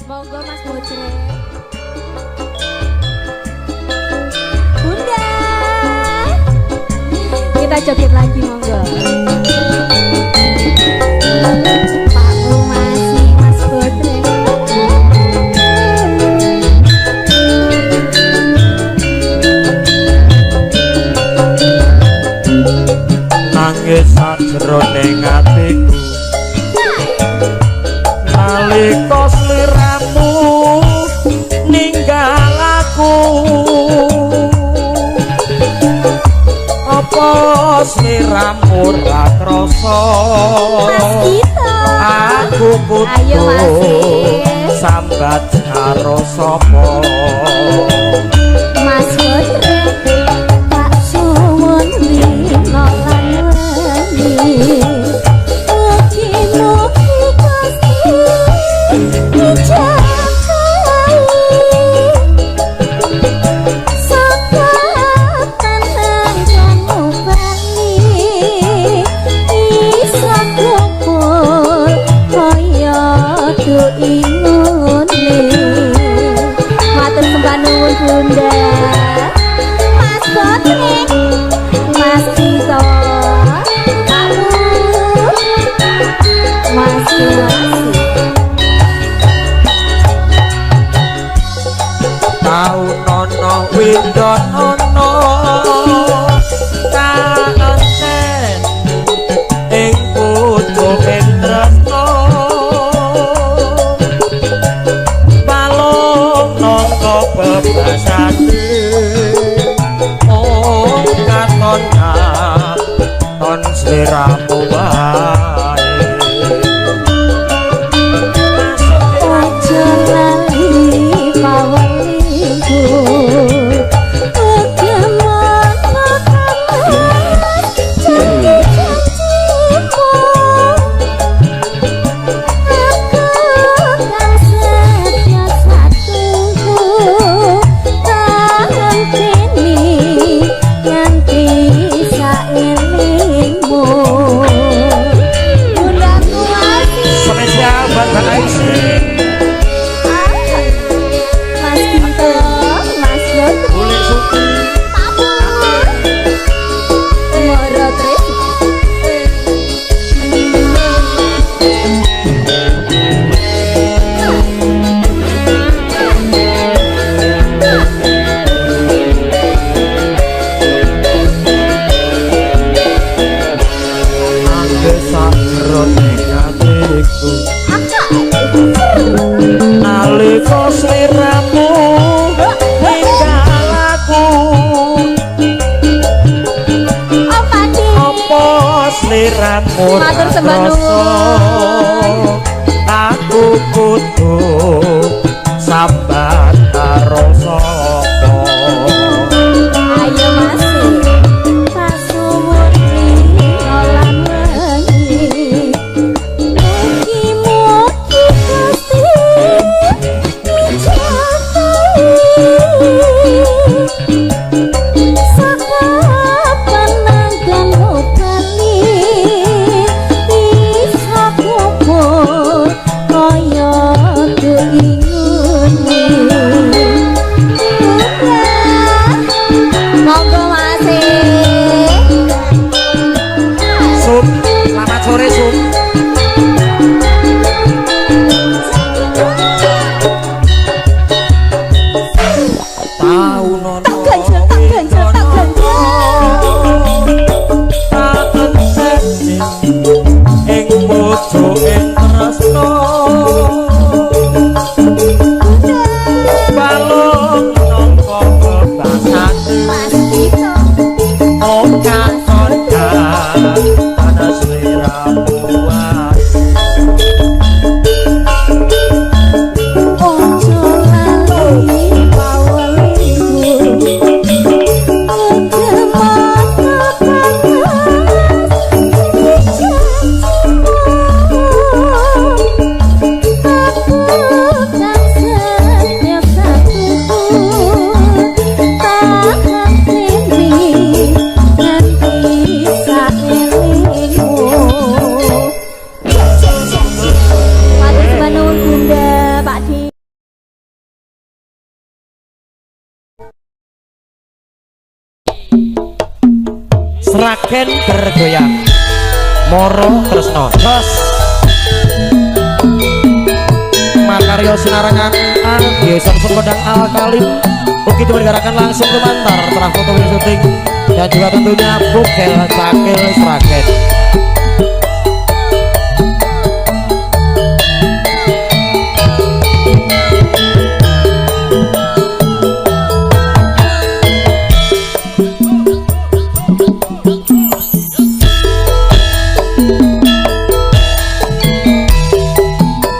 Monggo Mas Bocre. Bunda. Kita joget lagi monggo. Pak Bumasi Mas Bocre. Nangis sajroning atiku nalika sliramu ninggal aku apa sliramu ra krasa aku kudu sambat karo sapa Mas Bocre tak suwun rino lan weni Bunda Mas Bocre Mas Tito aku Mas tau nono windon ono kaanten ing pucuk tresno balong nangka bebasake oh katon katon sliramu wae nalika sliramu ninggal aku apa sliramu matur sembah nuwun aku kudu sambat karo sapa ayo Mas pasuwun rino lan weni kaya Sragen bergoyang Moro Tresno Jos Makaryo Sinarangan Biasa Sumedang Alkalin Ugi dimenggarakan langsung lumantar setelah foto video syuting dan juga tentunya Bukel Cakil Sragen.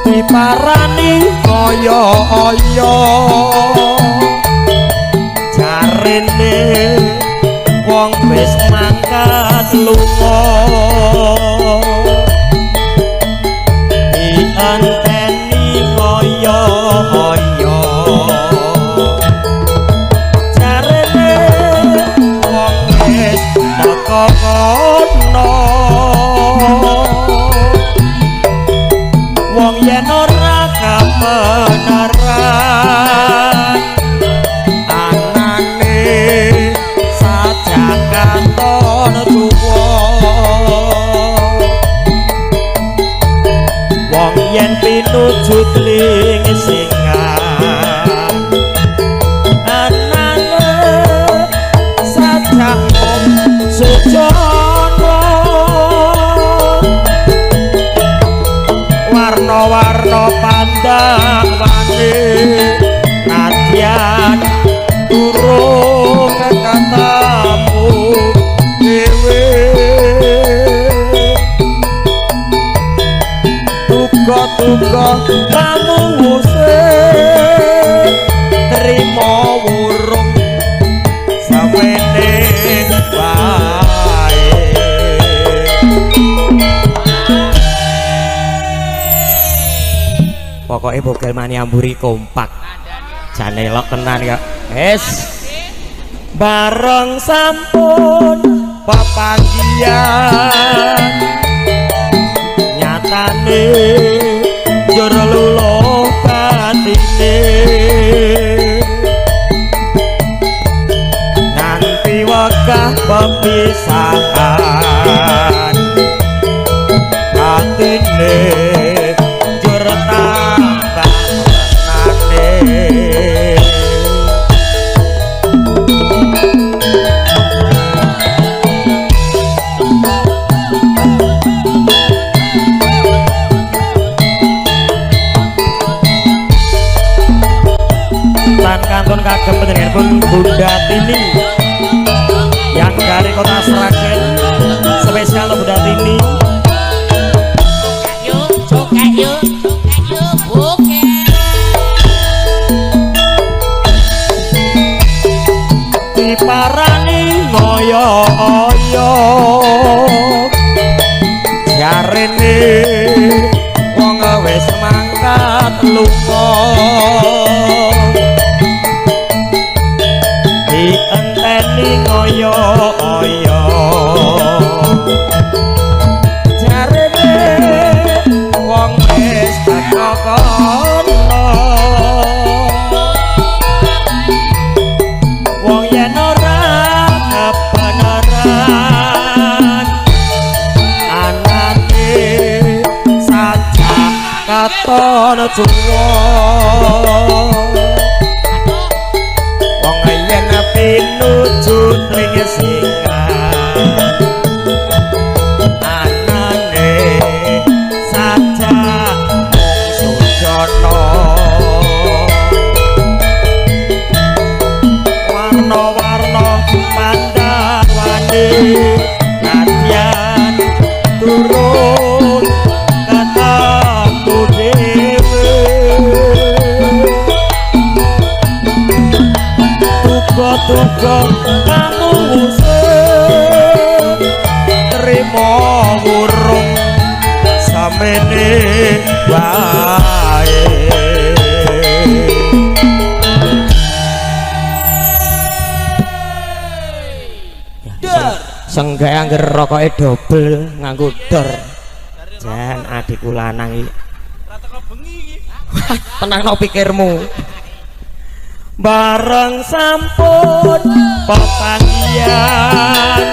Diparani kaya oyo jarene wong wis mangkat lunga dianteni kaya oyo jarene wong wis teko kono wong yen ora kebenaran anane sajakan tuwa wong yen pinuju ling singan anane sajakan sujono warna-warna pandhawane nadyan durung katamu dhewe tuga-tuga kamu wusih trimo wurung samene wae. Pokoknya Bogel Mani Amburi kompak jane elok tenan ya bareng sampun pepanggian nyatane njur luluh batine nganti wekah pepisahan batine njur tambah menane kantun kagem panjenenganipun Bunda Tini yang dari kota Sragen spesial Bunda Tini Coket yuk Bukel diparani ngoyo-oyo jarene wong wis mangkat lunga dienteni ngoyo-oyo jarene wong wis teko kono wong yen ora kebenaran anane saja katon tuwa wong yen pinuju ning singan anane saja sujono warna-warna pandhawane nadyan turun katamu dhewe tuga-tuga kamu wusih trimo wurung samene wae. Senggak angger rokoke dobel nganggo dor. Jan adikku lanang iki. Ora teko bengi iki. Tenangno pikirmu. Bareng sampun pepanggian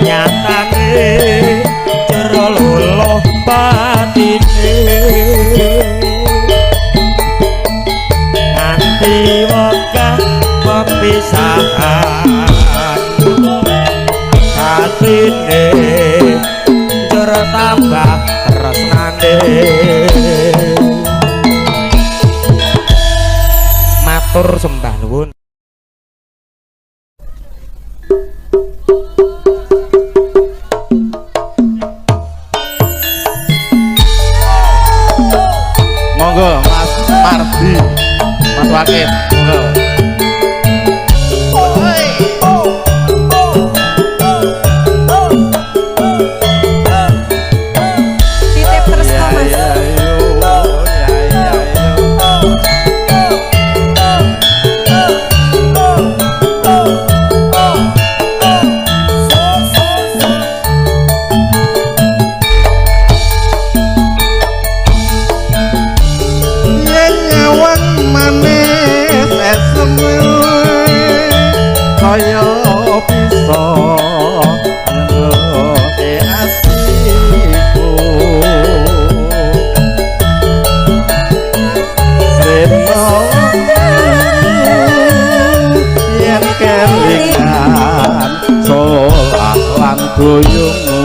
nyatane jero luluh batine nganti wegah pepisahan hatine jero tambah tresnane matur sembah nuwun. Monggo Mas Mardi, Mas Wakil, monggo. Titip terus Mas. Kaya bisa ngeloke atiku reno yen kelingan solah lan boyongmu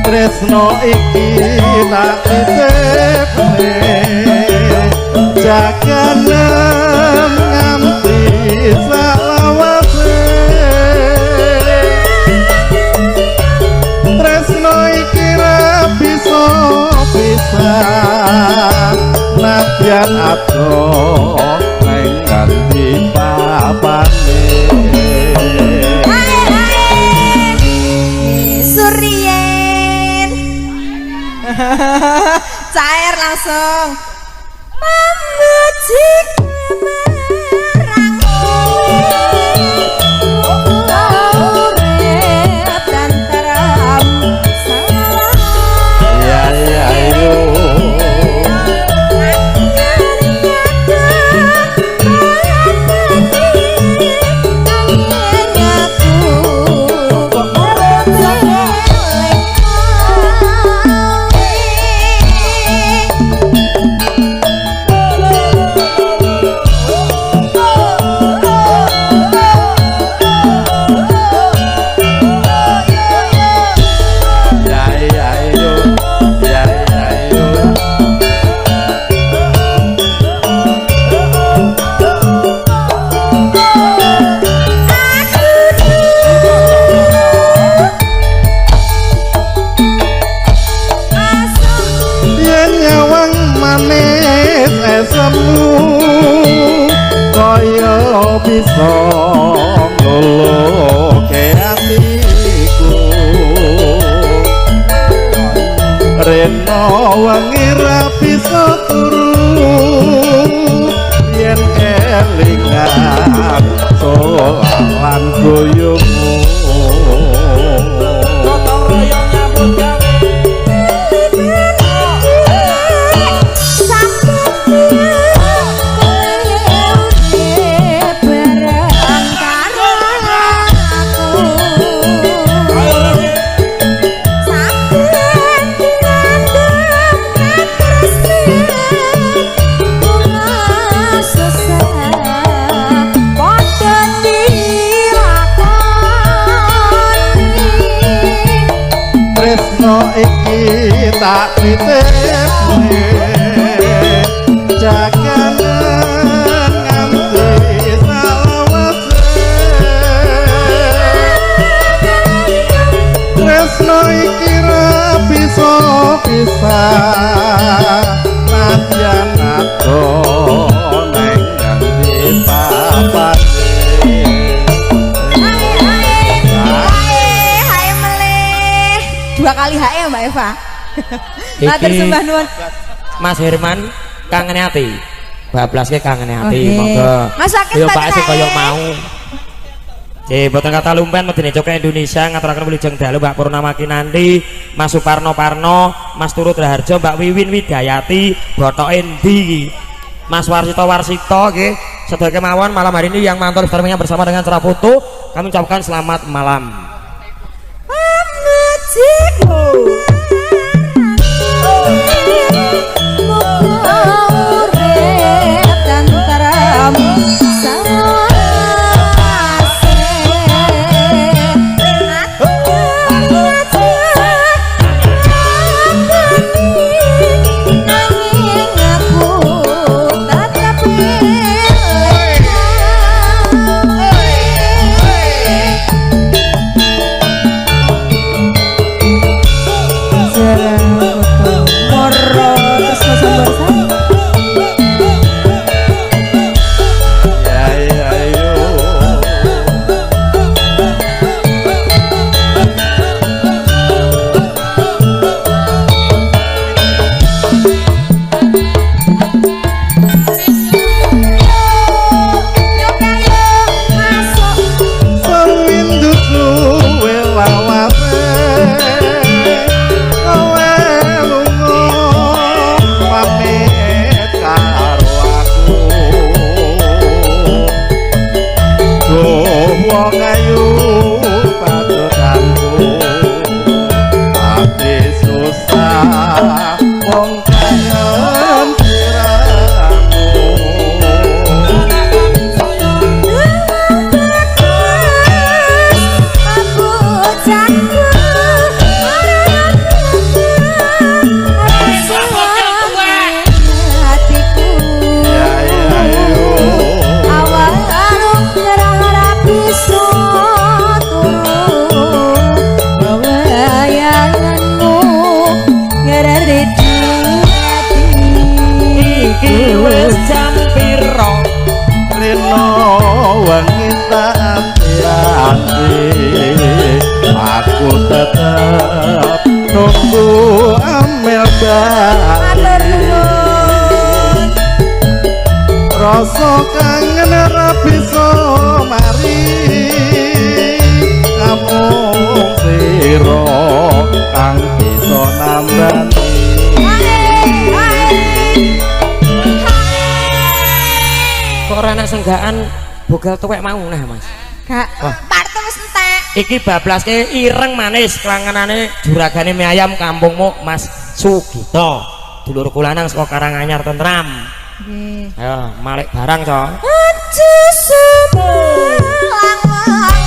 tresno iki tak titipne jaganem nganti salawase tresno iki ra bisa pisah nadyan adoh nang nganti papane cair langsung memuji merang urip dan teram ya ya yo kaya bisa ngoloke atiku reno wengi ra bisa turu yen kelingan soalan boyomu Gotong royong nyambut gawe iki tak titipne jaganen nganti salawase tresno iki ra bisa pisah nadyan adoh nang nganti papane 2 kali HE Mbak Eva. Iki Matur sembah nuwun. Mas Herman kangen ati. Bablaske kangen ati, Oke. monggo. Mas Sakit Yo mboten Pak sing ae. kaya mau. Boten kata lumpen medeni Coka Indonesia ngaturaken wilujeng dalu Mbak Purnama Kinanti, Mas Suparno Parno, Mas Turut Raharjo, Mbak Wiwin Widayati, Botok Endi, Mas Warsito Warsito nggih. Sedaya kemawon malam hari ini yang mantul iftarnya bersama dengan cara foto, kami ucapkan selamat malam. Aku tetap nunggu amel balik. Rasa kangen ora bisa mari, namung sira kang bisa nambani. Kok ora ana senggaan bogal tuwek mau nah Mas. Kak, partu wis entek. Iki bablaske ireng manis klangenane juragane mie ayam kampungmu Mas Sugito. Dulur kula nang saka Karanganyar tentram. Nggih. Ayo malik barang, Cok. Aja sebelang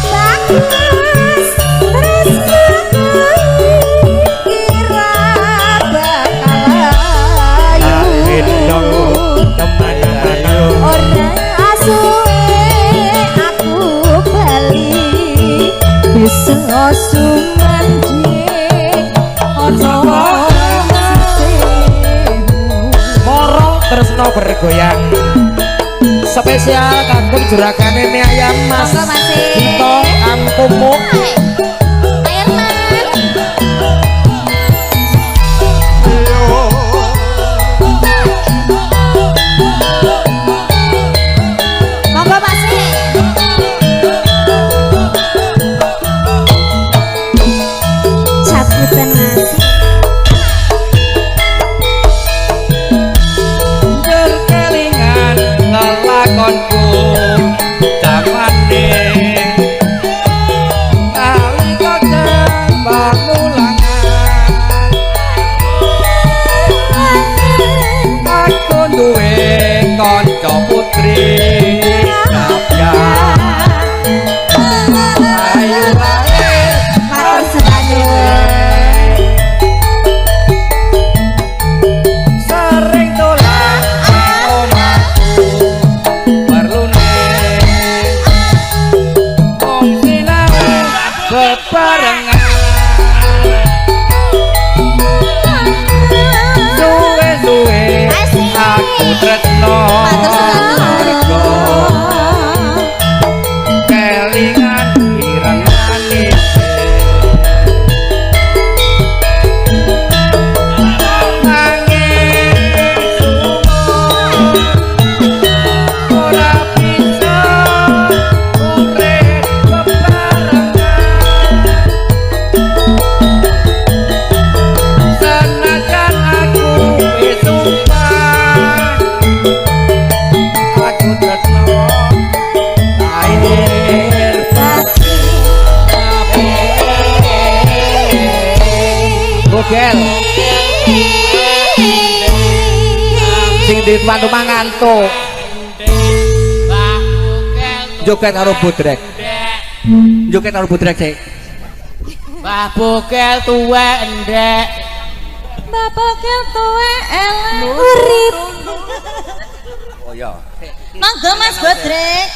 bagus terus kira bakal ayu Kemana-mana ora suwe aku bali bisa sumandi ono Moro tresno bergoyang spesial kanggo juragane mie ayam Mas Monggo, Mas. Sugito kampungmu. Monggo Mas. Cabutan Mas. Berkelingan lelakonku jamane nalika tembang ulangan aku duwe kanca putri Nabya ayu wae Matur sedanipun. Bogel sing dituan rumah ngantuk Mbah Bogel joget karo budrek joget karo budrek sik Mbah Bogel tuwek ndek Mbah Bogel tuwe elek urip. oh ya Monggo Mas Bodrek.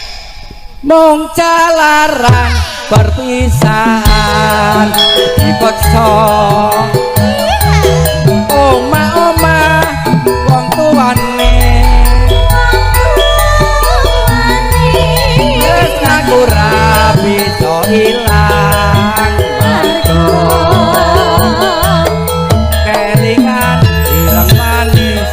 mung calaran perpisahan dipaksa oma-oma wong tuane wis aku ra bisa ilang margo kelingan ireng manis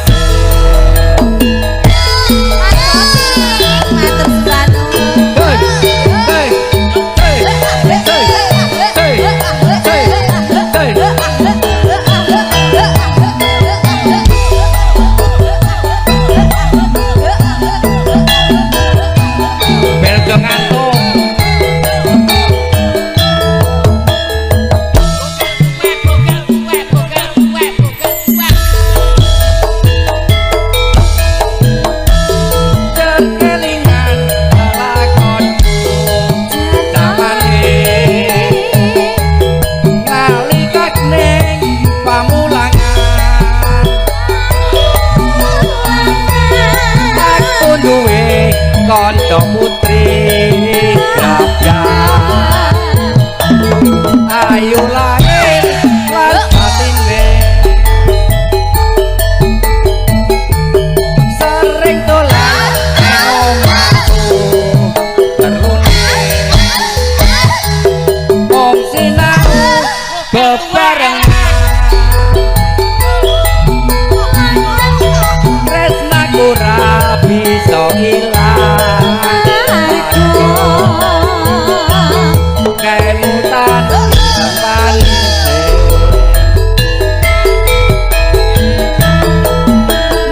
Kondo putri gagah ayu lahir lan batine sering dolan omahku terune om sinau bebarengan tresnaku ra bisa ilang kemutan panise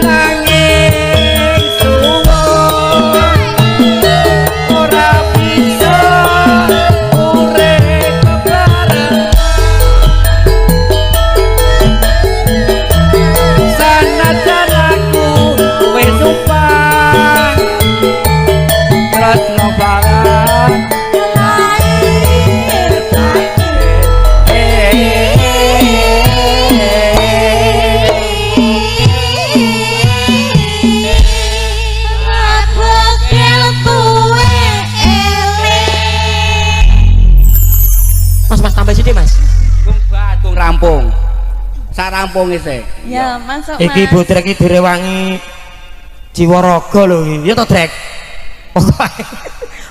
nanging suwun ora bisa urip bebarengan sanajan aku wis upah tresno banget Mas tambah sini Mas. Kung rampung. Sarampung isih. Ya, masuk Mas. Iki Bodrek iki direwangi jiwa raga lho iki. Ya to, Drek.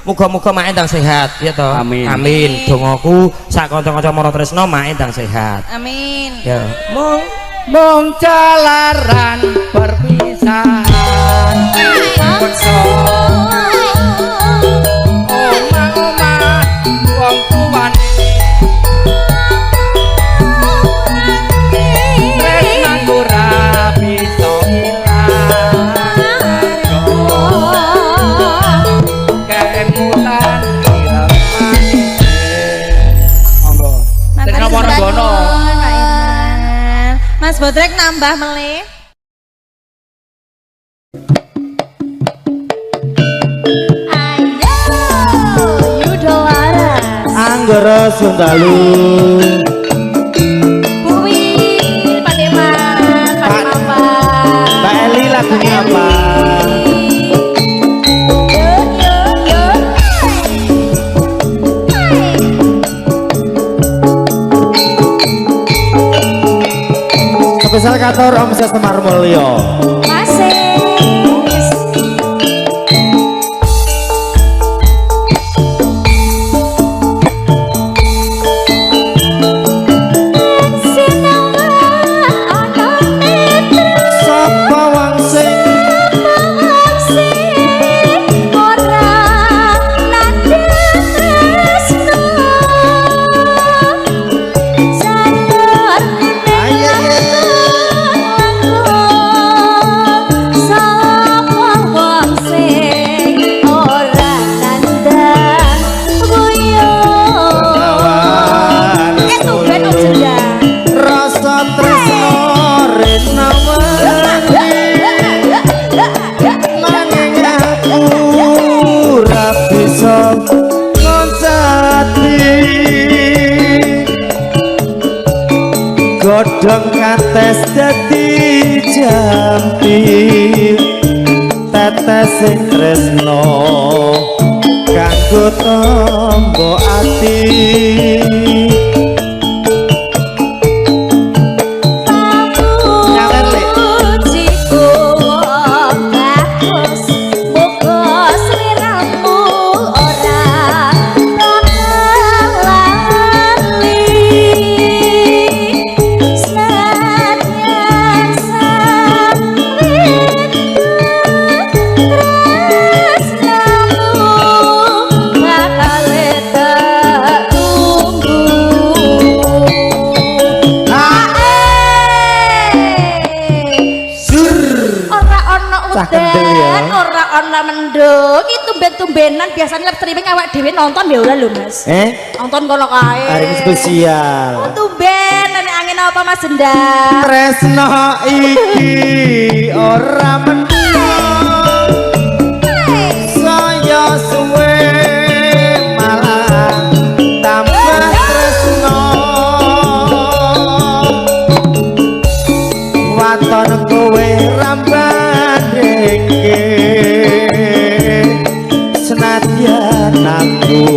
Muga-muga mak endang sehat ya to. Amin. Amin. Dongaku sak kanca-kanca Mara Tresna mak endang sehat. Amin. Ya. Mung calaran perpisahan. Paksa oma-oma wong tuane tresnaku ra bisa ilang kemutan ireng manis monggo tresna Wonogono Mas Bodrek nambah melih. Anggara Sundalu Buwi Pademan, Pademampan. Mbak Eli lagunya apa? Spesial kantor Om Semar Mulyo. Masih. Sapa wong sing rasa tresno rena nanging aku ora bisa ngoncati godhong kates dadi jampi tetes sing tresno kanggo tombo ati ora ana mendung itu tumben-tumbenan biasanya live streaming awak dhewe nonton ya ora lho Mas. Nonton kono kae. Hari ini spesial. Tumben nek angin apa Mas Endang? Tresno iki ora mendung. Saya suwe malah tambah tresno. Waton kowe rambandengke senadyan aku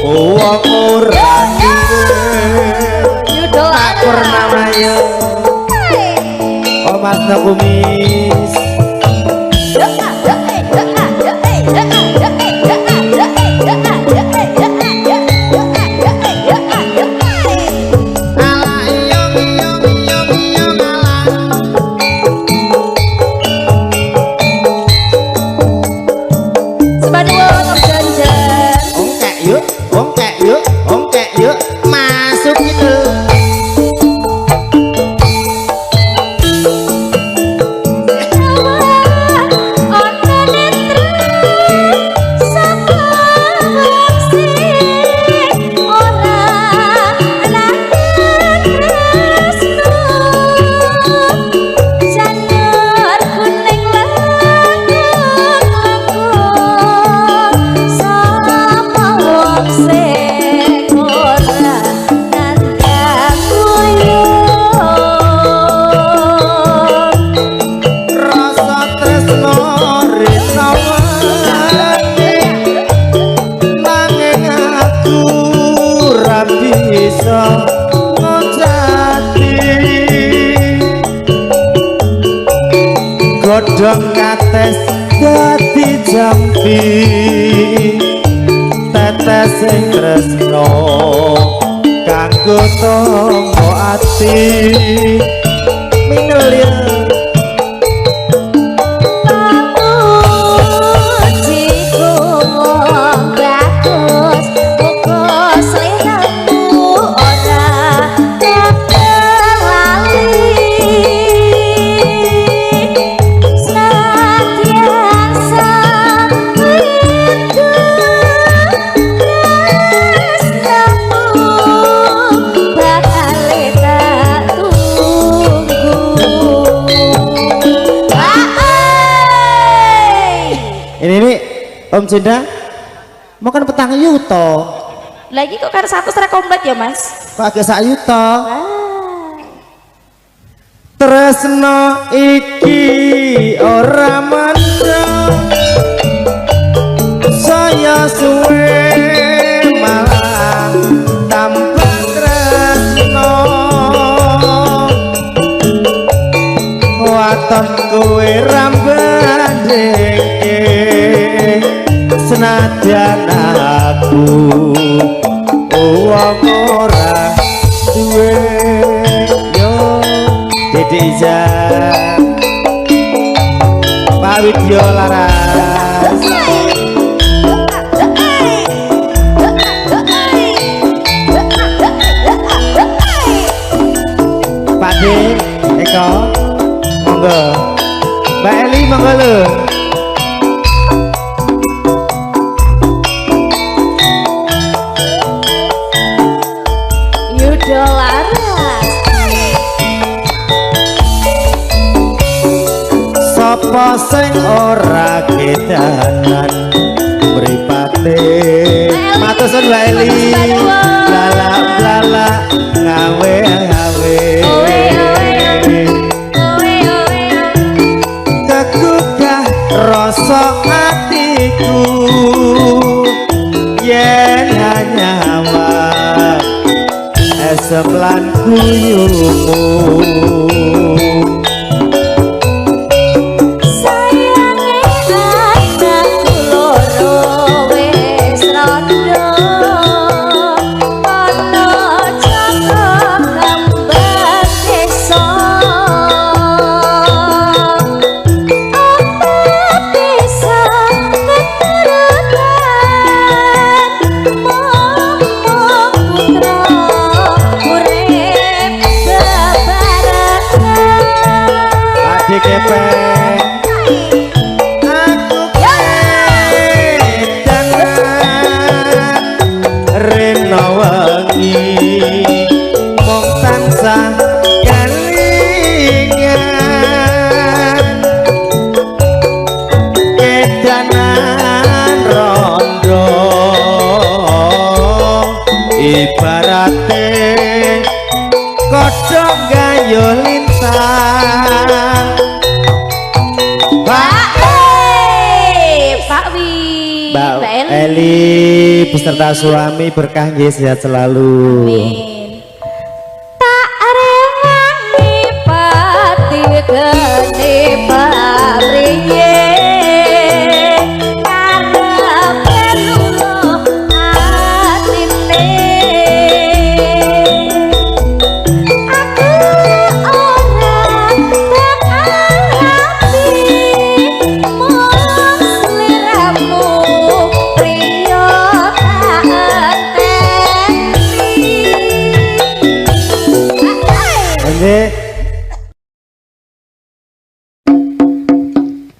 wong ora akur namanya Mas Kumis godhong kates dadi jampi tetes sing tresno kanggo tombo ati minulir Om Cinda mau kan petang yuto lagi kok kan 100 komplit ya Mas pakai sak yuto tresno iki ora mendung saya suwe malah tambah tresno waton kowe rambandengke senadyan aku wong ora duwe yo Dede Iza Pak Widyo Laras Pak D Eko monggo Mbak Eli monggo lho Laras apa sing ora kedanan mripate matur Mbak Eli lala ngawe kegugah rasa atiku yen nyawa esem lan guyumu ibarate kodhok gayo lintang Pak Wi Mbak Eli beserta suami berkah nggih sehat selalu. Amin. Tak rewangi pati gede pabriye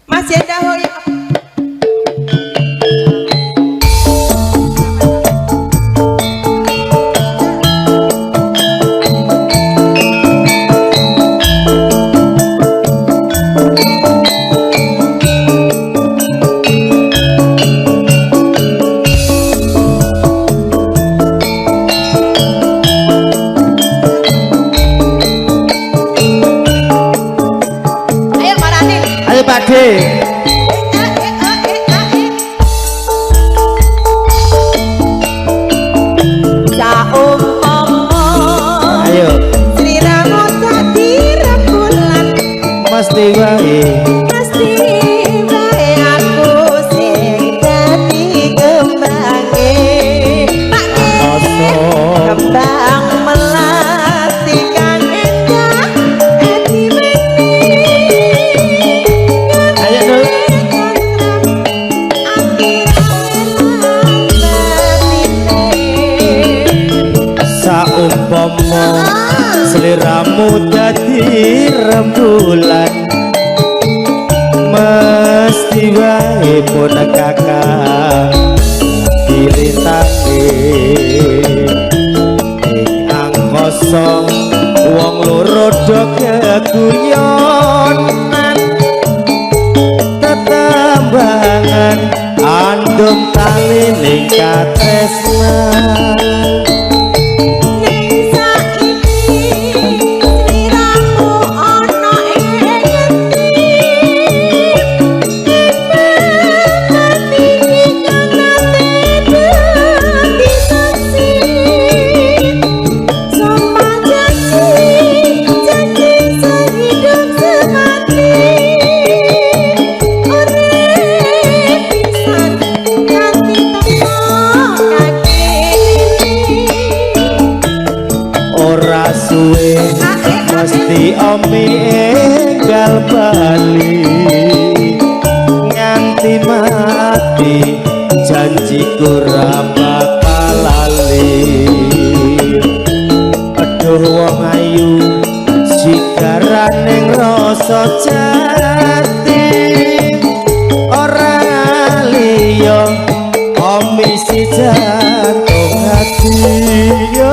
Mas Yenda hoy. Ayo Sliramu dadi rembulan mesti wae aku sing dadi kembange kembang melati kang endah ayo dulu saumpama sliramu dadi rembulan mesti wae pun kakak dirintangi ing angkasa wong loro do keguyonan tetembangan andum tali ning katresnan mesti omi enggal bali nganti mati janjiku ra bakal lali aduh wong ayu sigaraning rasa jati ora liya omi si jantung hati yo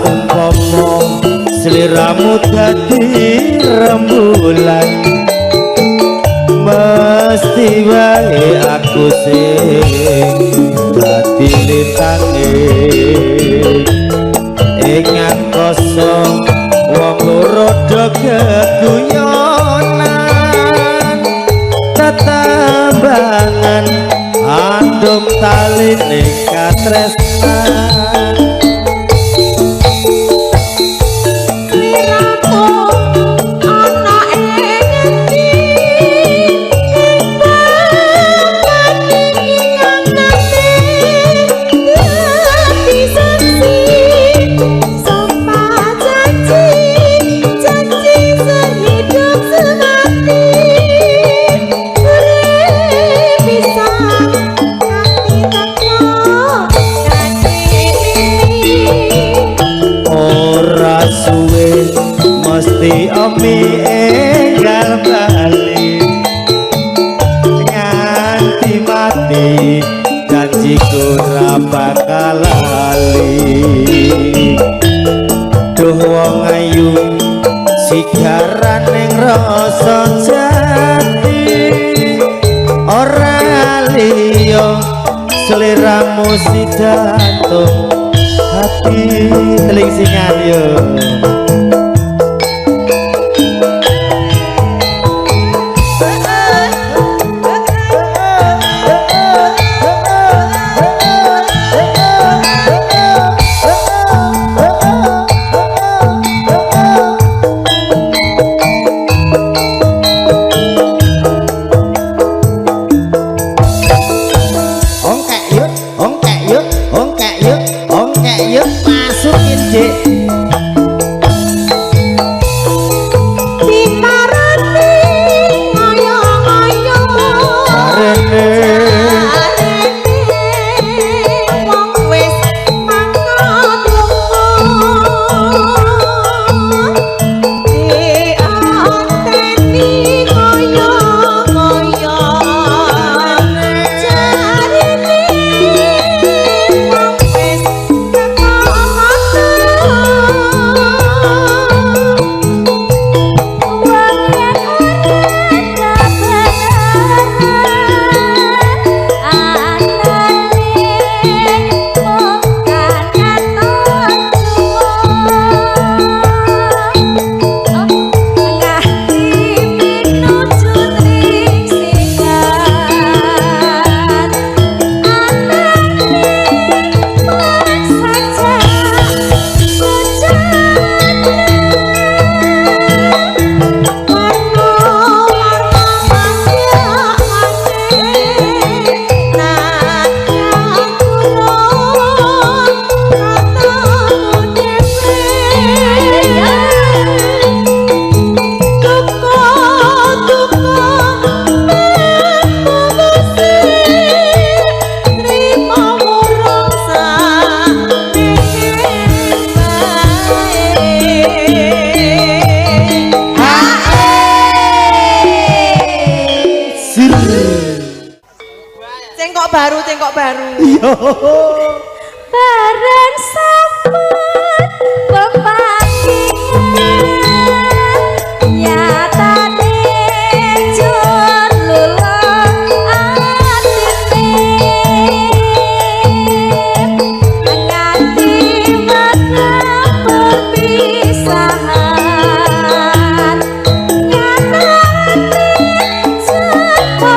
saumpama sliramu dadi rembulan mesti wae aku sing dadi lintange ing kosong wong loro do geguyonan tetambangan andum taline katresnan mesti omi enggal bali nganti mati janjiku ora bakal lali duh wong ayu sigaran ning rasa jati ora liya seliramu si jantung hati teling singan yo masukin dik dimarani ngoyo-ngoyo arene wong wis mangkat dianteni ngoyo-ngoyo jarene wong wis cengkok baru bareng sampun pepanggingan nyatane jur lulung atine nganti bakal perpisahan nyatane padha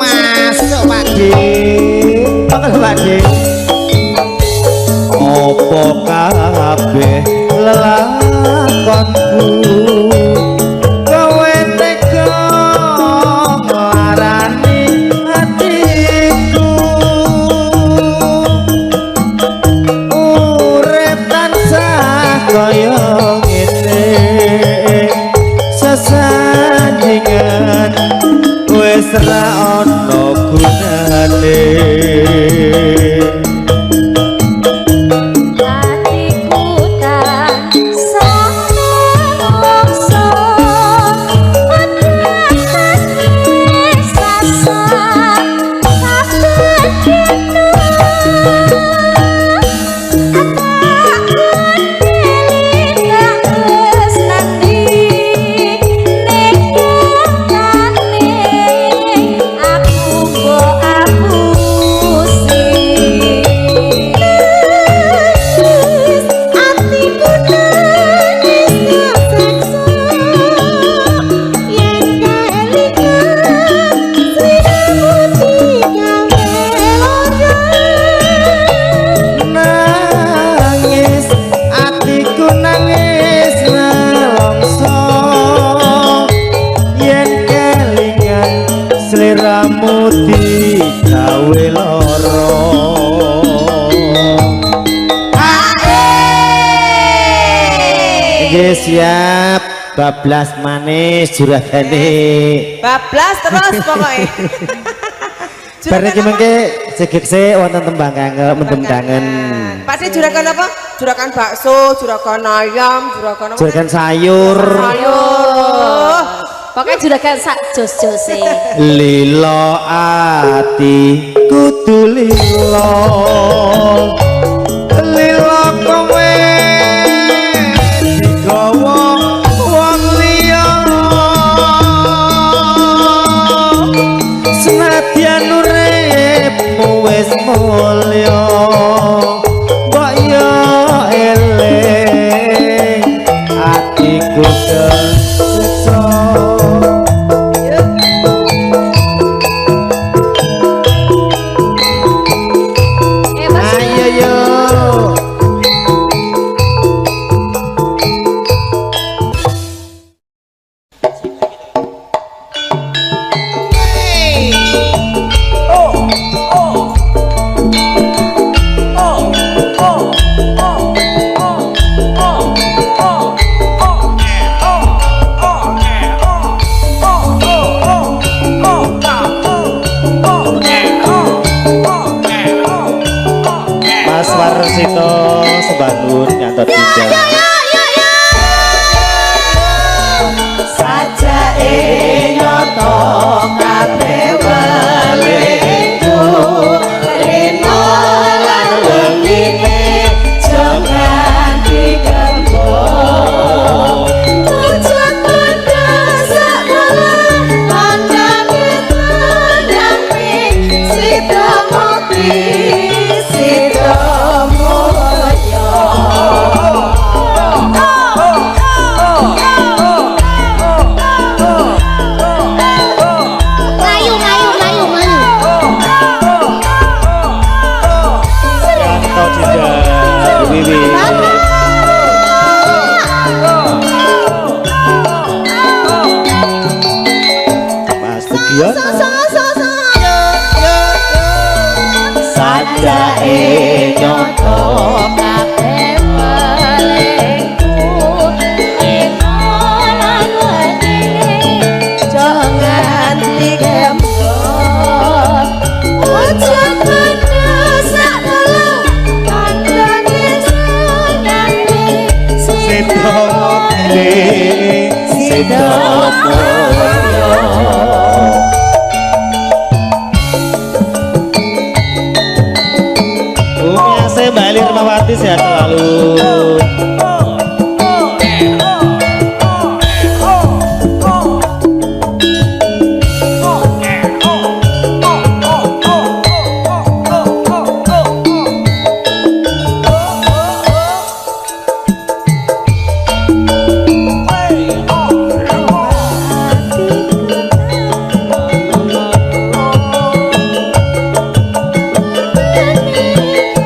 masuk pakde opo kabeh lelakonku kowe tega nglarani hatiku urip Nggih siap. Bablas manis juragane. Bablas terus pokoknya. Bar iki mengke segekse wonten tembang kangge mendem kangen. Pak De juragan apa? Juragan bakso, juragan ayam, juragan apa? Juragan sayur. Sayur. Pokoknya juragan sak jos-jose. Lilo ati kudu lilo. Lilo kowe digawa wong liya. Senadyan uripmu wis mulya. Mbok yo eling atiku kesiksa. Ayo yo. Mas Warsito Sembangun nyantot pindah. Sajake nyoto kabeh welingku rino lan wengine jangan digembok aja pada sakola pandangi pandangi sida mati sida moyo. Nyantot cinta Wiwi. Mas Bugion. Sajake nyoto kabeh welingku rino lan wengine jangan digembok aja pada sakola pandangi pandangi Sida mati sida moyo. Saya Mbak Eli Rumawati sehat selalu.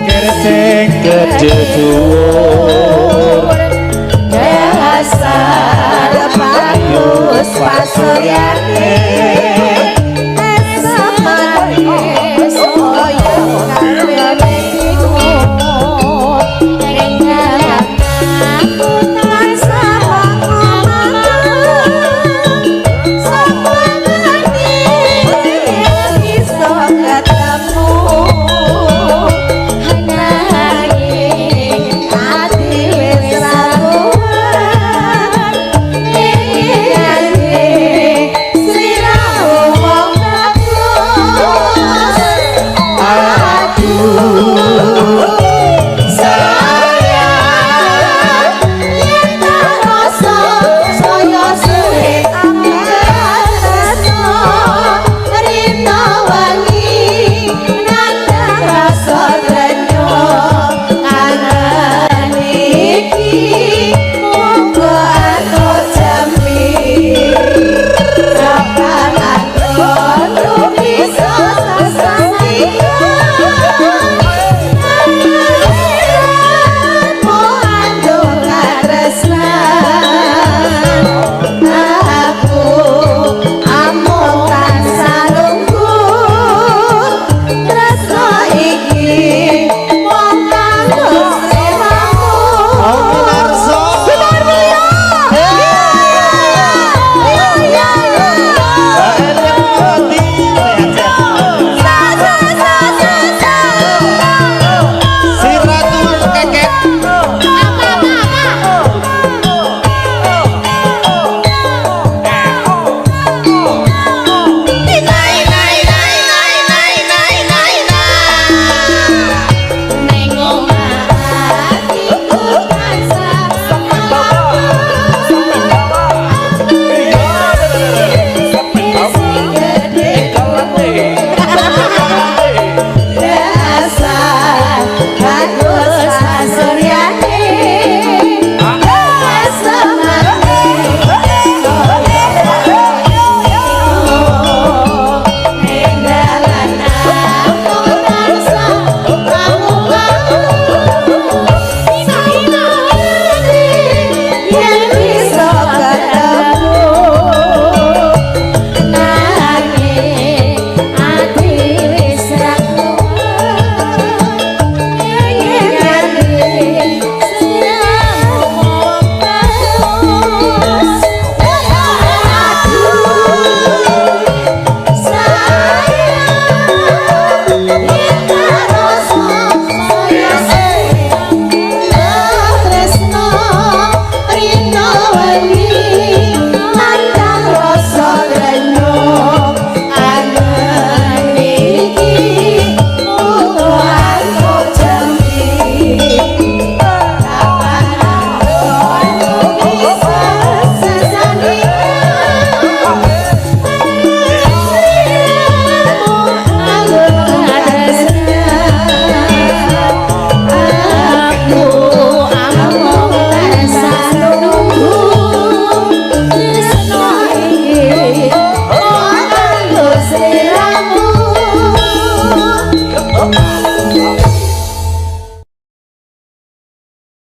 Kersing gede tuwo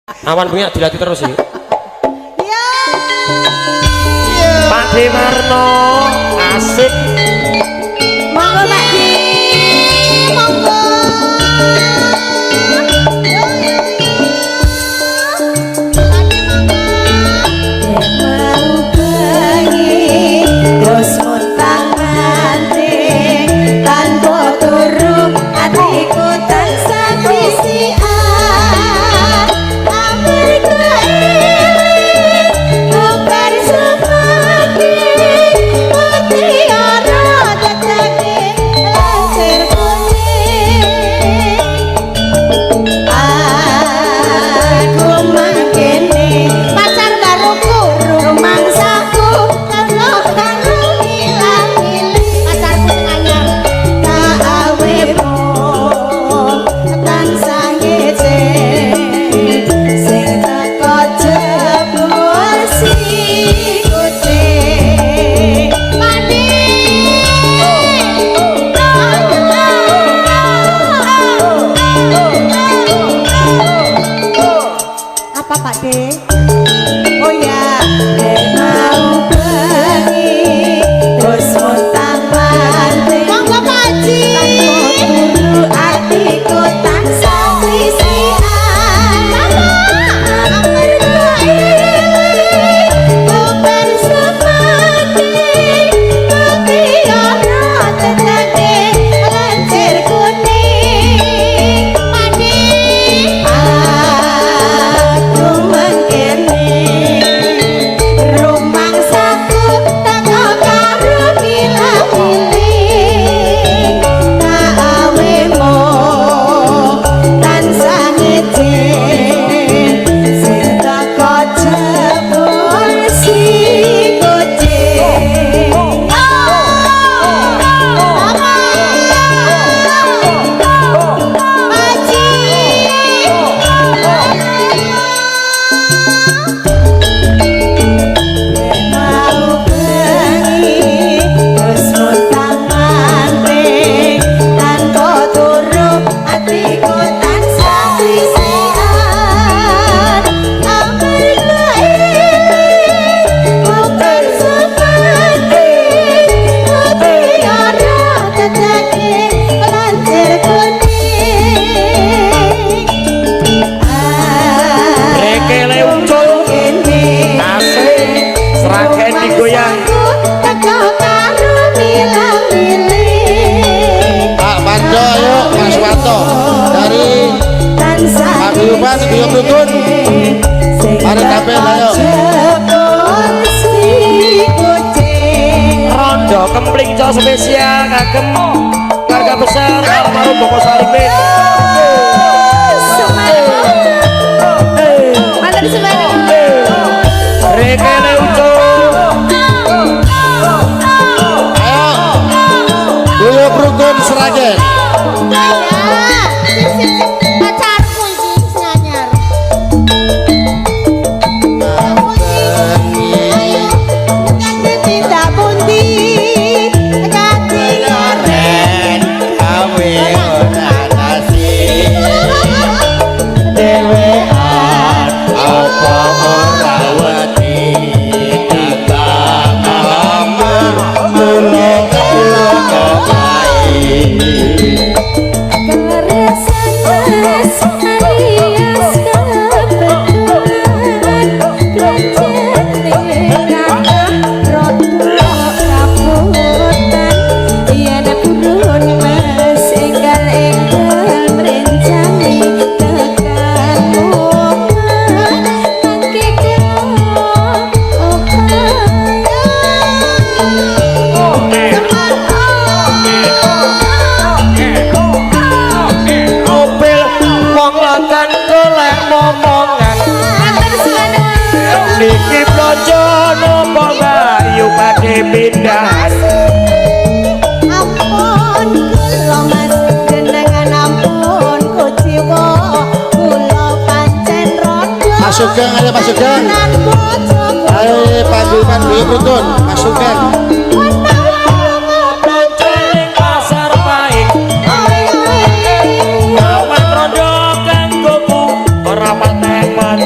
Awan punya dilatih terus sih. Ya. Pak Dewarno asik. Monggo Pak Di. Monggo. Studio Brukun. Mari kabeh ayo. Rondo kempling co spesial kagem keluarga besar almarhum Bapak Salimin. Mana di sebelah? Rekele uco. Ayo. Studio Brukun Sragen. Niki projo nopo bayu pake pindah. Ampun kula Mas jenengan ampun kuciwa kula pancen rodo. Mas Sugeng ayo Mas Sugeng. Ayo paguyuban Studio Brukun Mas Sugeng. Lonceling pasar paing. Awan rondo kanggoku ora patek mati.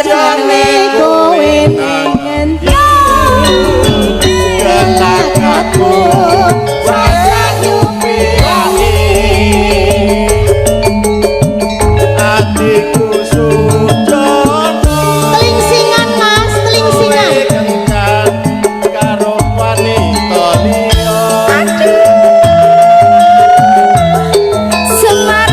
jane kowe ning ngendi kelakatku sayu piyangi Adikku Sujono telingsingan mas telingsingan kencan karo wanita liya Semar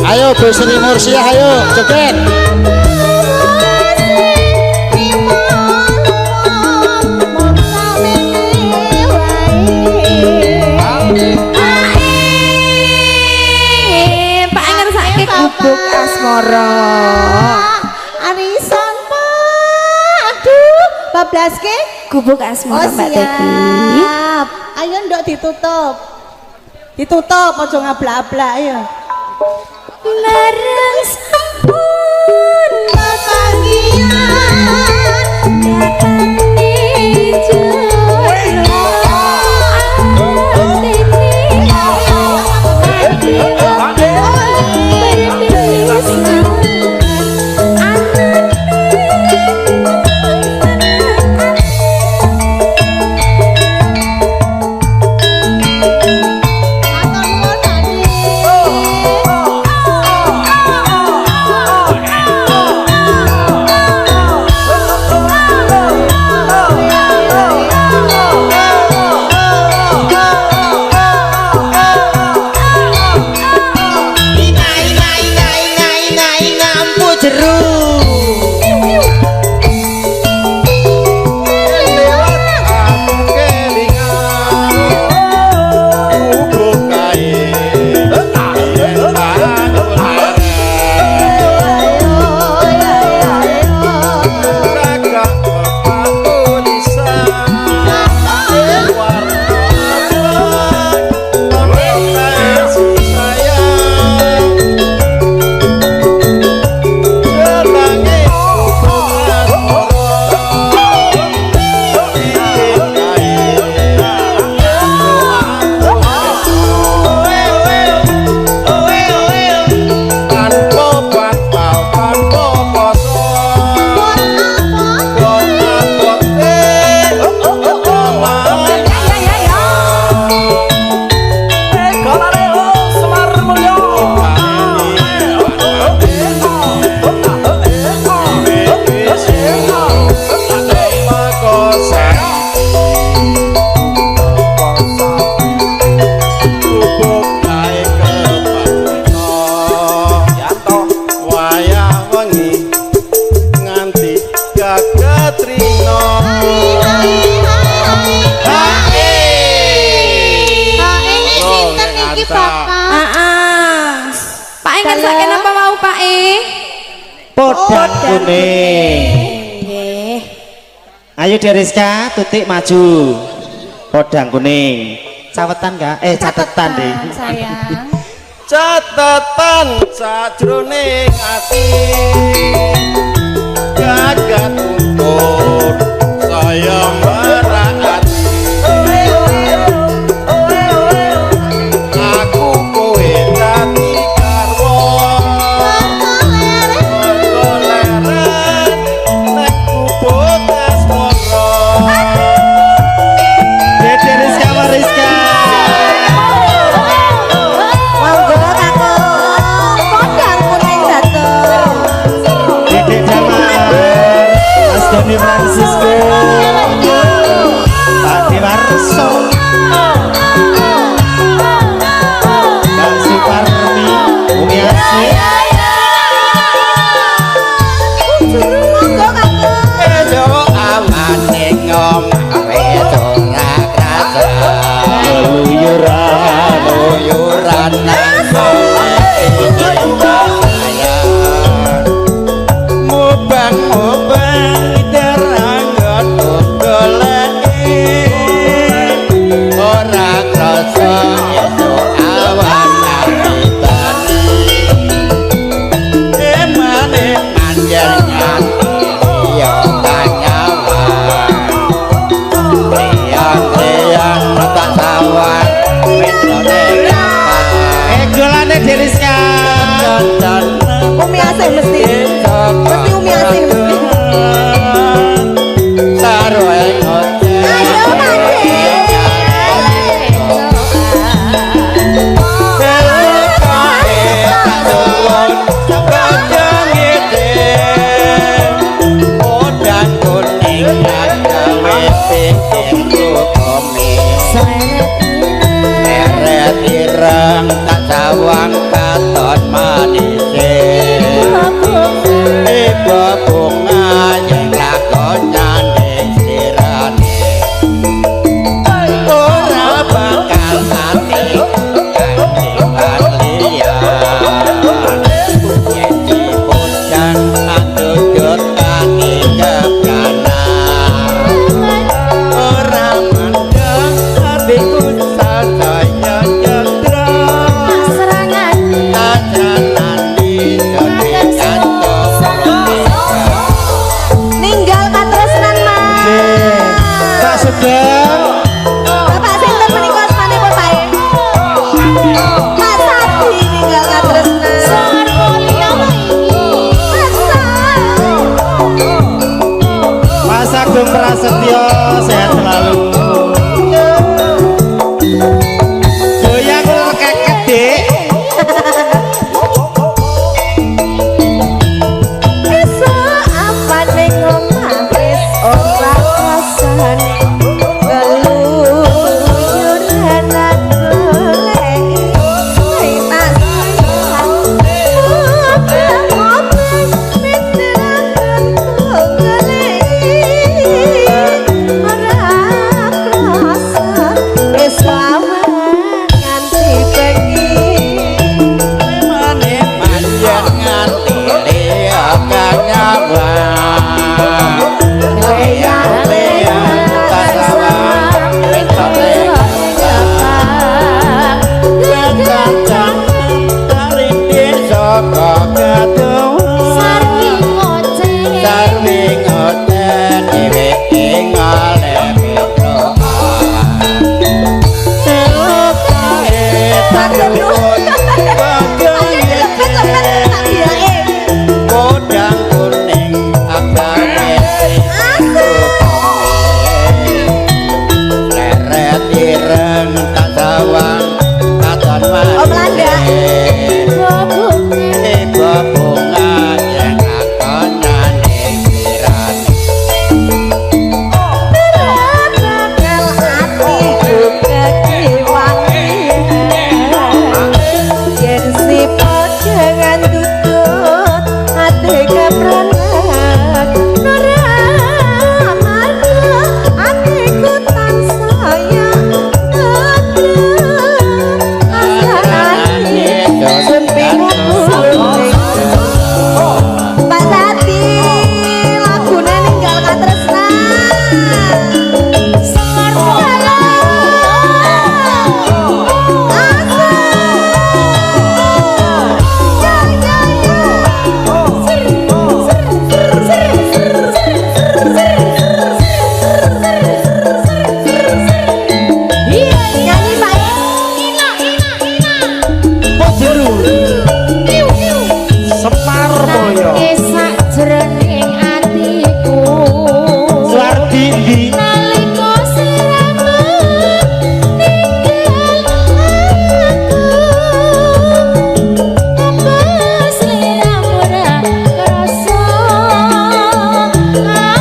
Ayo Bu Sri Mursiah, ayo joget. Pak ngersake gubuk asmara. Arisan Pak. Aduh, bablaske gubuk asmara Mbak Teki. Ayo ndok ditutup. Ditutup aja ngablak-ablak ya. Larang sampun papangian nyatane jono Podang kuning. Nggih. Ayo Deriska, Tutik maju. Podang kuning. Cawetan enggak? Catetan deh. Sayang. Catatan sajroning ati gagat untuk saya merahati Francisco Pak Dewarso Mbak Suparmi Umi Asih Esok awan ning omahe ora krasa luyuran nang saya mubang teranggon goleki ora krasa esok awan nang emane manjangan yo kanyawa priang tak sawan metrone golane Deliska Umi Asih mesti Umi Asih mesti sarwe ngote ayo ireng tak sawang katon manise ibu bunga yang lakon nyanding sirane ora bakal mati kanthi kaliyan yen dipundang andujut kani kebanan ora mandang hatiku sadaya ninggal katresnan Mas Pak Sugeng Bapak sinten menika asmanipun Pak Mas Sadi ninggal katresnan Mas Agung Prasetyo sehat selalu goyang kek gede apa ning omah wis ora rasane geluyuran golek tak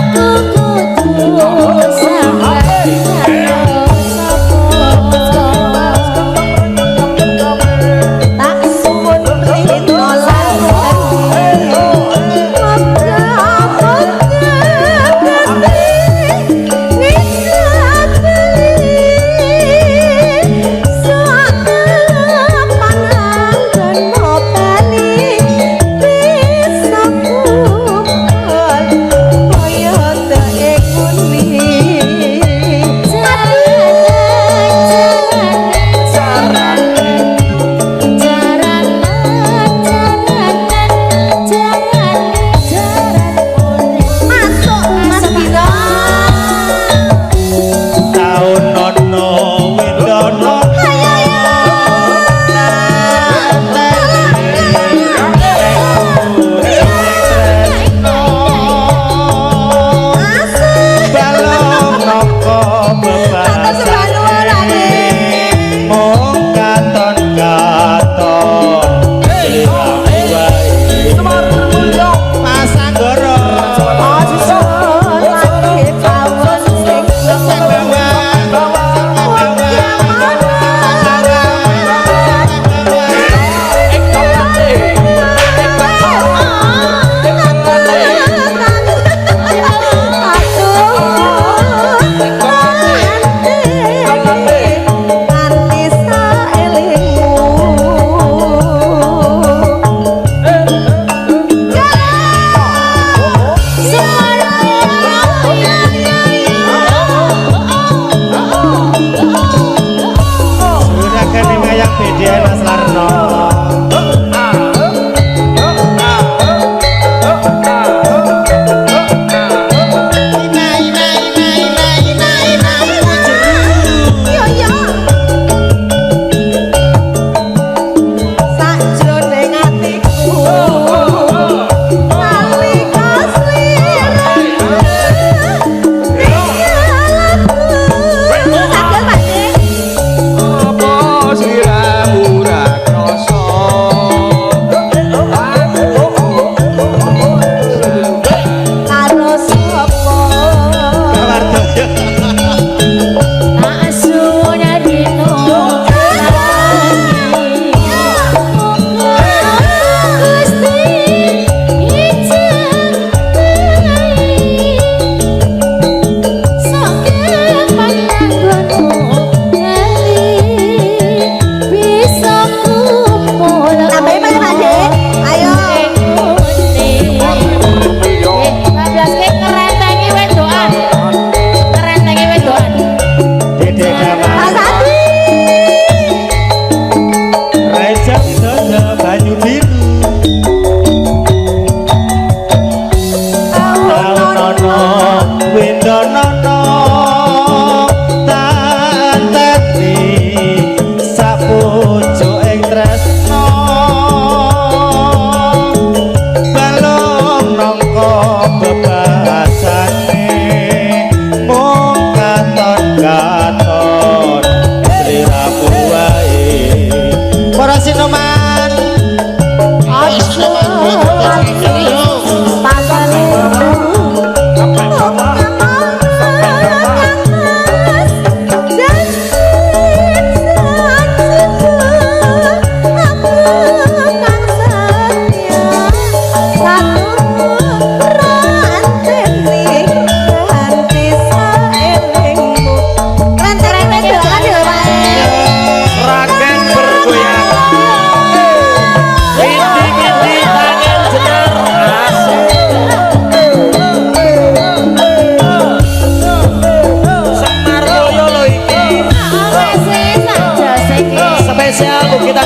Aku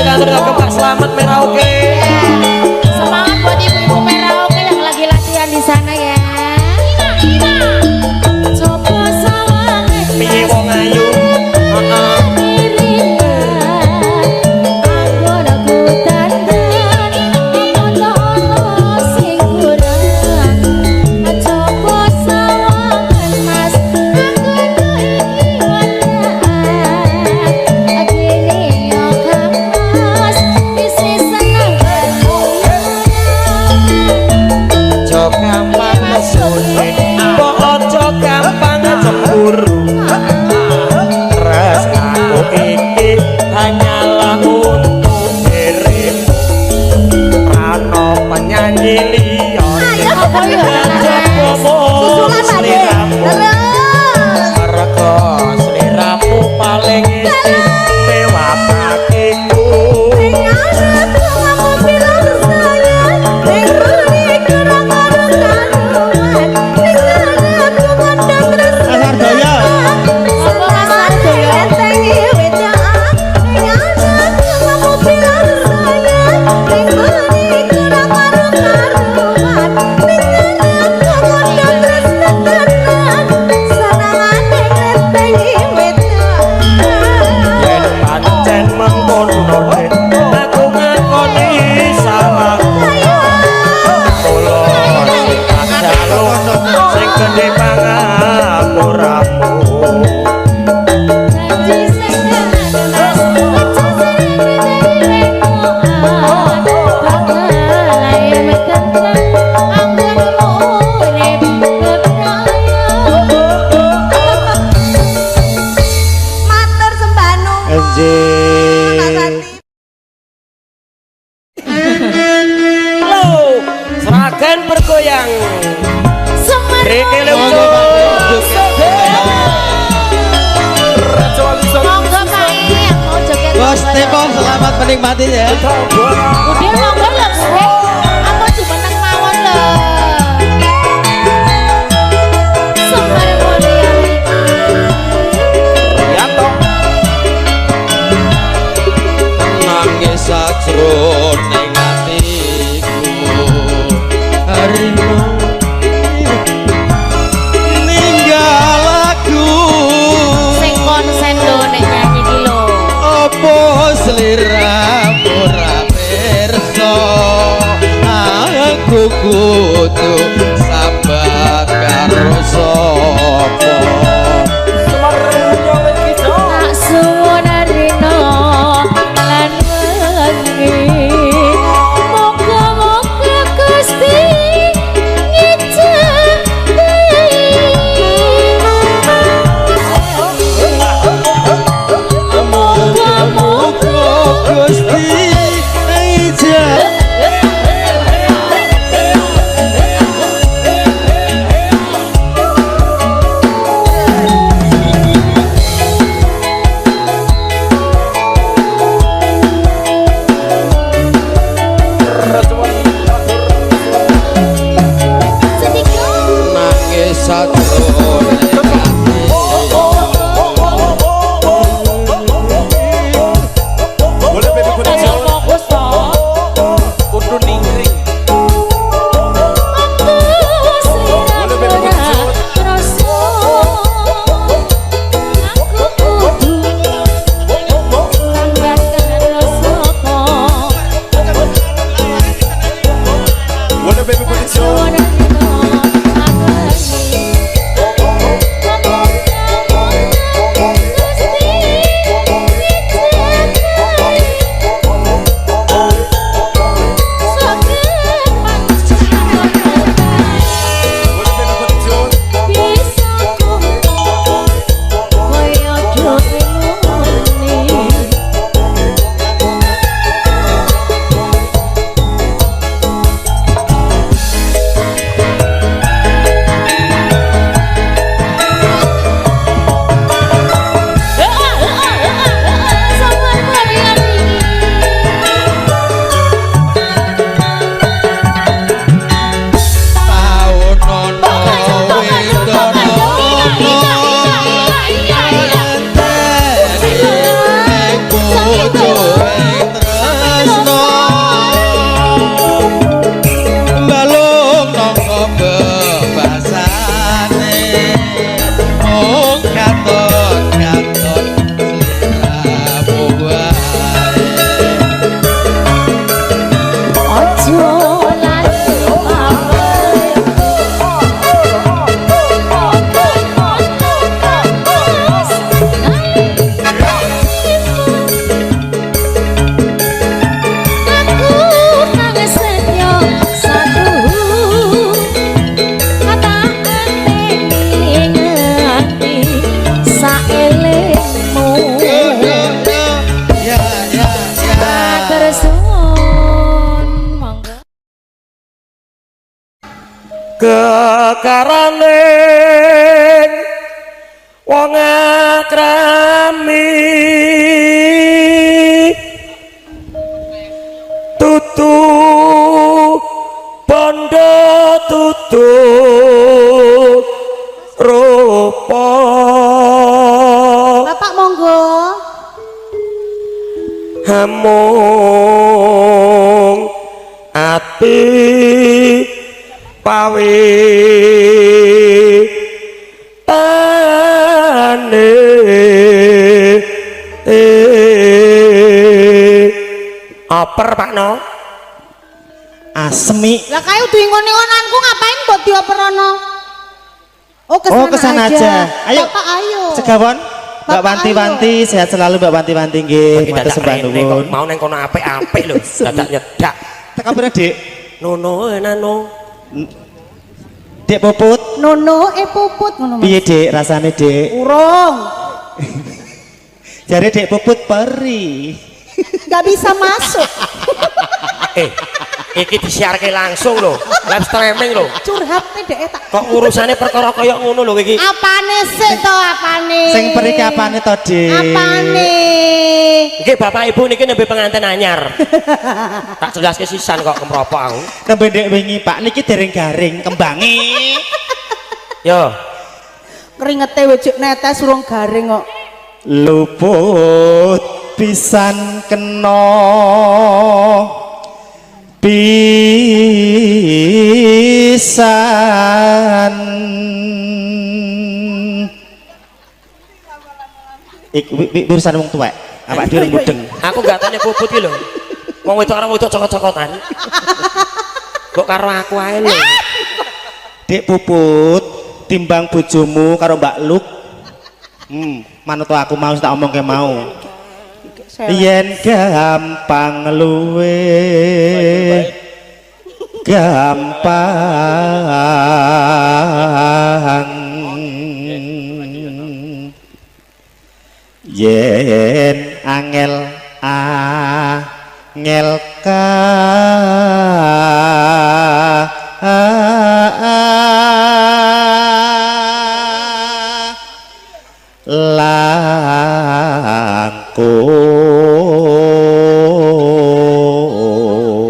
Atur Pak Slamet Merauke. Semangat buat ibu-ibu Merauke yang lagi latihan di sana ya. Coba sawangan Piye wong ayu? Heeh. Hanyalah untuk dirimu Rano penyanyi lion Coba seliramu Mereka seliramu paling istimewa bagiku Asar daya. Yen pancen mengkono aku ngakoni salahku Mula sing tak jaluk sing gede pangapuramu Matur sembah nuwun. Anjing. Lo Seragen bergoyang Riki lucu Bos Tepo selamat menikmati ya. Udah monggo lho, aku cuma nang mawon lho. Sembar mulia Yanto nangis sajroning atiku harimau ninggal aku sing konsen lho nek nyanyi iki lho. apa sliramu ora pirsa mung katon-katon sliramu wae Ojo layu ya ya kekaraning wong akrami tutu bondo tutu rupa Bapak monggo. hamung ati pawi ane oper Pak No Asmi. Lah kae udu ngon-ngonanku ngapain mbok dioperono? Oh kesana aja. Ayo. Bapak ayo. Segawon. Mbak Bapak, Wanti-Wanti sehat selalu Mbak Wanti-Wanti nggih. Matur sembah nuwun. mau neng kono apik-apik lho dadak nyedak Teka pira, Dik? nono nano Dik Puput. Nono puput ngono Mas. Piye, Dik? Rasane, Dik? Urung. Jare Dik Puput peri. Gak bisa masuk. iki disiarke langsung lho live streaming lho Curhat nih dek tak. kok urusane perkara kaya ngono lho iki Apane sih to apane? Sing peri ki apane to, Dik? Apane? nggih Bapak Ibu niki nembe pengantin anyar tak jelaske sisan kok kemropok aku Nembe ndek wingi, Pak, niki dereng garing kembange. yo Keringete wujud netes urung garing kok. Luput pisan kena pisan urusan wong tuwek awak dhewe mudeng aku gak tanya puput ki lho wong wedok karo wedok cokot-cokotan kok karo aku ae lho Dik Puput timbang bojomu karo Mbak Luk manut aku mau tak omongke mau yen gampang luwe gampang yen angel angel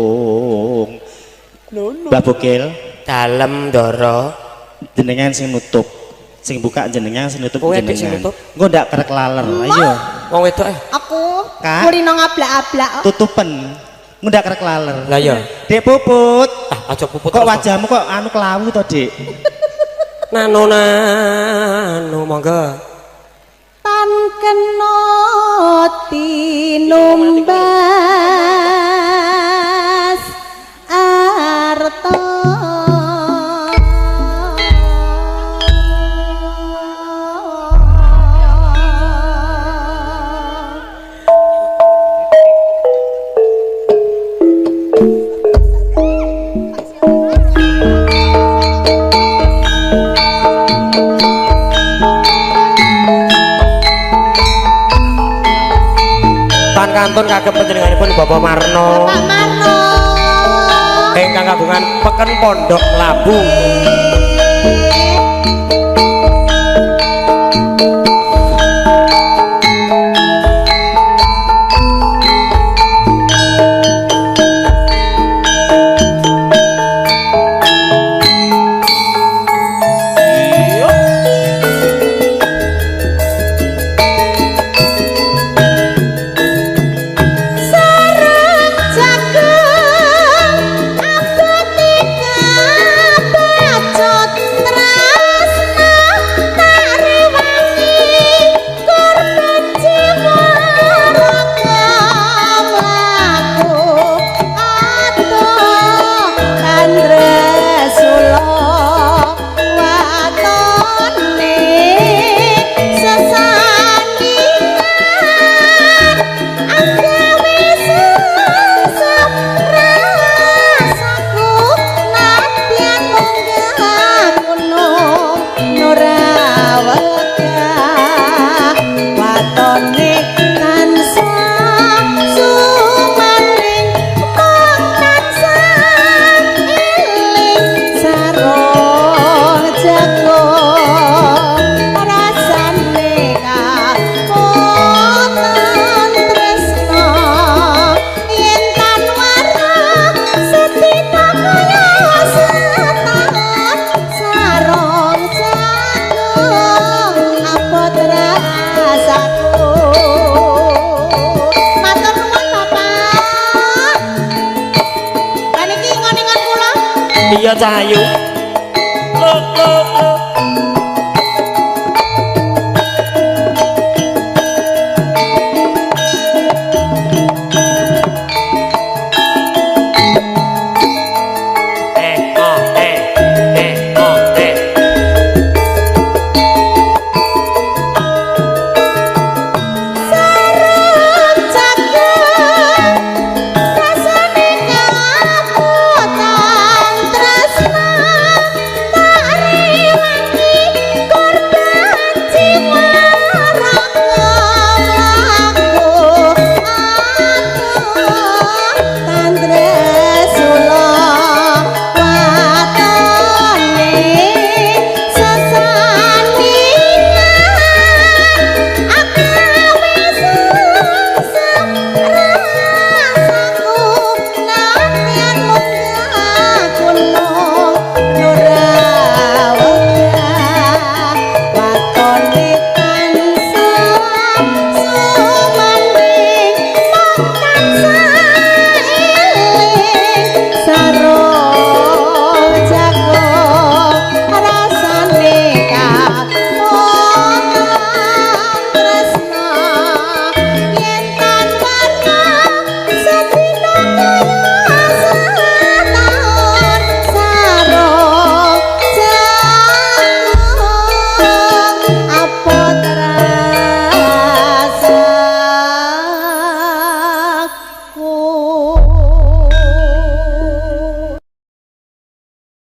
langkung Mbak Bokil dalem ndara jenengan sing nutup sing buka jenengan sing nutup Kowe adik sing jenengan nutup? engko ndak kerek laler ayo wong wedok Aku Kak. kulino ngablak-ablak. tutupen engko ndak kerek laler lah ya Dik Puput aja puput kok terus, wajahmu kok anu kelawu to Dik nano monggo Tan kena tinumbas arta kantun kagem panjenenganipun Bapak Marno Pak Marno. ingkang kagungan peken Pondok Labu Sarang jagung abadi kabeh iya Cahayu.